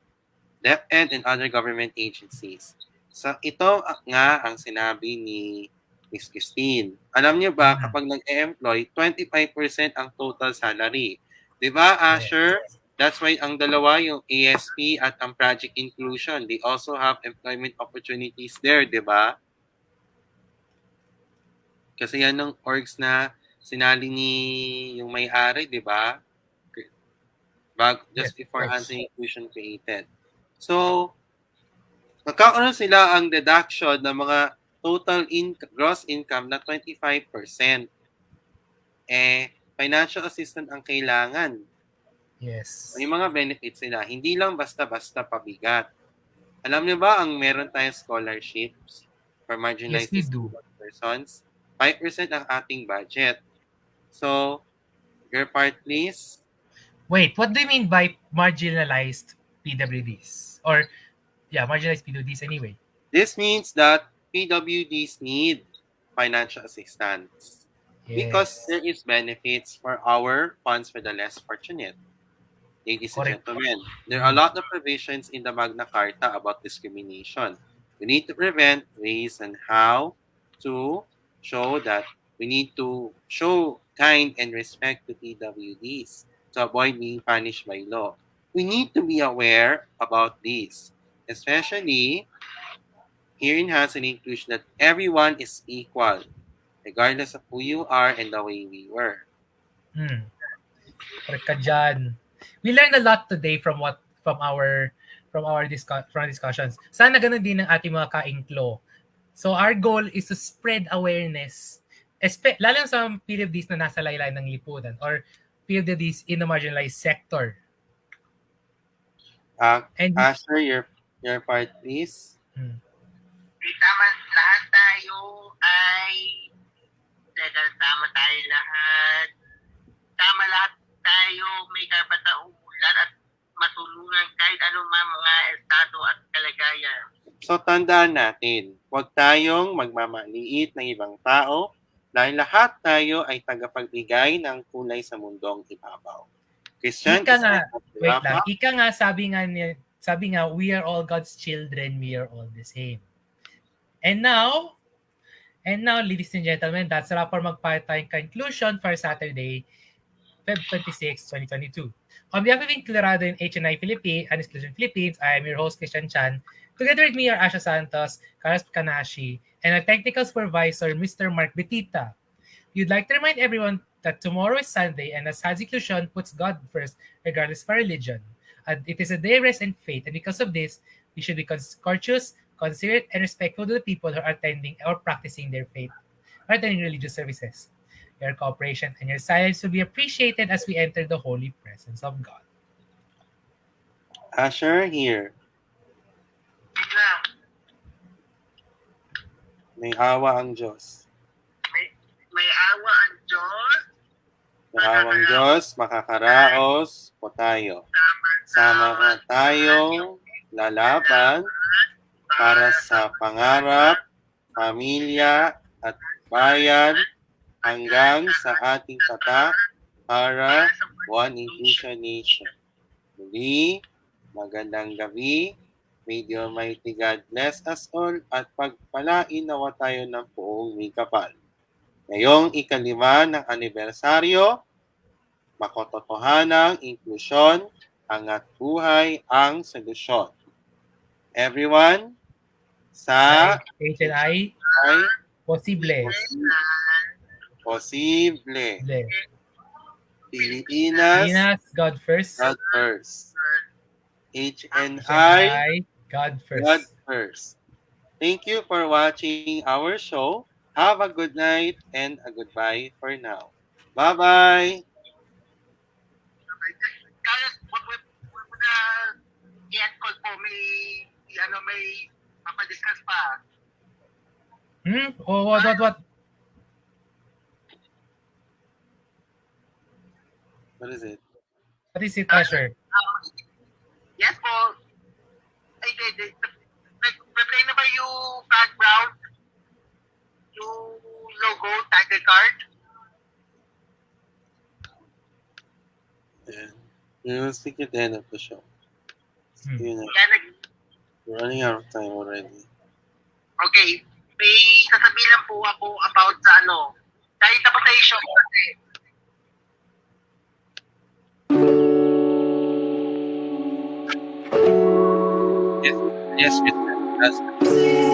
DepEd, and other government agencies. So ito nga ang sinabi ni Ms. Christine. Alam niyo ba, kapag nag-employ, 25% ang total salary. Diba, Asher? That's why ang dalawa, yung ASP at ang Project Inclusion, they also have employment opportunities there, diba? Kasi yan ng orgs na sinali ni yung may-ari, diba? Just before HNI Inclusion created. So, magkakaroon sila ang deduction ng mga total gross income na 25%. Financial assistance ang kailangan. Yes. May mga benefits sila. Hindi lang basta-basta pabigat. Alam niyo ba ang meron tayong scholarships for marginalized disabled persons? 5% ang ating budget. So, your part, please. Wait, what do you mean by marginalized PWDs? Or, marginalized PWDs anyway. This means that PWDs need financial assistance. Yes. Because there is benefits for our funds for the less fortunate. Ladies and gentlemen, there are a lot of provisions in the Magna Carta about discrimination. We need to prevent ways and how to show that we need to show kind and respect to PWDs to avoid being punished by law. We need to be aware about this, especially here in HNI Inclusion, that everyone is equal, regardless of who you are and the way we were. Correct ka dyan. We learned a lot today from our discussions. Sana ganun din ang ating mga ka-inclo. So our goal is to spread awareness, lalo sa PWDs na nasa laylayan ng lipunan or PWDs in the marginalized sector. Asher, your part, please. Tama, lahat tayo ay tama tayo lahat. Tama lahat tayo may karapatan at matulungan kahit anumang mga estado at kalagayan. So tandaan natin, Huwag tayong magmamaliit ng ibang tao dahil lahat tayo ay tagapagbigay ng kulay sa mundong ibabaw. Christian, Ika nga, wait lang. Ika nga, sabi nga, we are all God's children, we are all the same. And now, ladies and gentlemen, that's a wrap for Magpayo tayong Kainklusyon for Saturday, Feb 26, 2022. On behalf of InkluRadyo and HNI Pilipinas and Inclusion Philippines, I am your host, Christian Chan. Together with me are Asher Santos, Carlos Miguel Kanahashi, and our technical supervisor, Mr. Mark Betita. We'd like to remind everyone that tomorrow is Sunday, and as Hans Inclusion puts God first, regardless of our religion. And it is a day of rest and faith, and because of this, we should be courteous, considerate, and respectful to the people who are attending or practicing their faith, or attending religious services. Your cooperation and your silence will be appreciated as we enter the holy presence of God. Asher, here. May awa ang Diyos. May awa ang Diyos. May awa ang Diyos, makakaraos po tayo. Sama tayo lalaban para sa pangarap, pamilya at bayan hanggang sa ating tatak para One Inclusion Nation. Muli, magandang gabi. May the Almighty God bless us all at pagpalain nawa tayo ng buong may kapal. Ngayong ika-5 ng anibersaryo, makototohanang inklusyon, angat buhay ang solusyon. Everyone, sa HNI, ay posible. posible. Pilipinas, God first. God first. HNI, HNI, God first. God first. Thank you for watching our show. Have a good night and a goodbye for now. Bye-bye. Kaya, wag na i-call po, may papadiscuss pa. Oh, what? What is it? What is it, Asher? Yes po. Ay, play na ba yung background? Yung logo, title card? Yeah. We will speak at the end of the show. You know, Yan, we're running out of time already. okay. May sasabihin lang po ako about sa dahil tapos na yung show kasi. Yes, yes, yes.